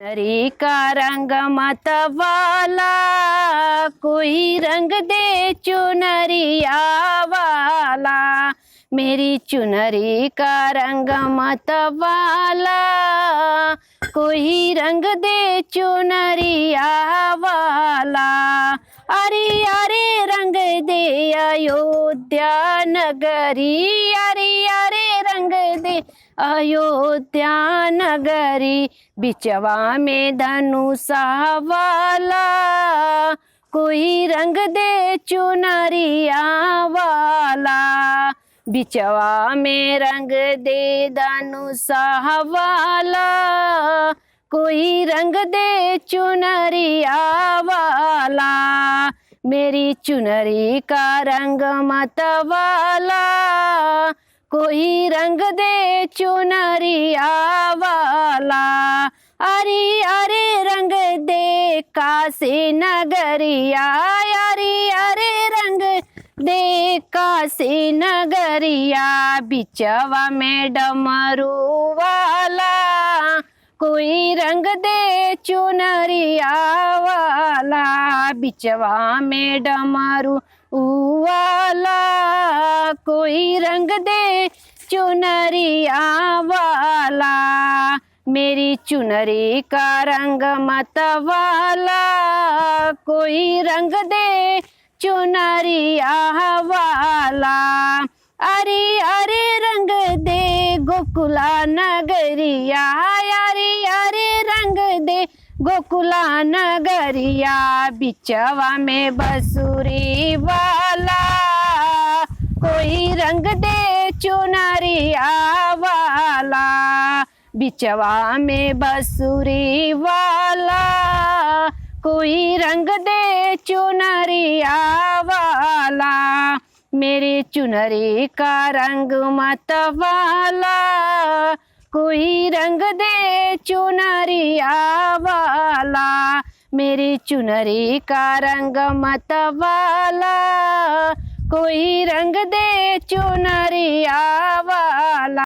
नरी का रंग मत वाला, कोई रंग दे चुनरिया वाला। मेरी चुनरी का रंग मत वाला, कोई रंग दे चुनरिया वाला। अरे अरे रंग दे अयोध्या नगरी, अरे अरे रंग दे अयोध्या नगरी। बिचवा में धनुषा वाला, कोई रंग दे चुनरिया वाला। बिचवा में रंग दे धनुषा वाला, कोई रंग दे चुनरिया वाला। मेरी चुनरी का रंग मत वाला, कोई रंग दे चुनरिया वाला। अरे अरे रंग दे काशी नगरिया, अरे अरे रंग दे काशी नगरिया। बिचवा में डमरू वाला, कोई रंग दे चुनरिया वाला। बिचवा में डमरू वाला, कोई रंग दे चुनरिया वाला। मेरी चुनरी का रंग मत वाला, कोई रंग दे चुनरिया वाला। अरे अरे रंग दे गोकुला नगरिया, अरे अरे रंग दे गोकुला नगरिया। बिचवा में बसुरी वाला, कोई रंग दे चुनरिया वाला। बिचवा में बसुरी वाला, कोई रंग दे चुनरिया वाला। मेरी चुनरी का रंग मत वाला, कोई रंग दे चुनरिया वाला। मेरी चुनरी का रंग मत वाला, कोई रंग दे चुनरिया वाला।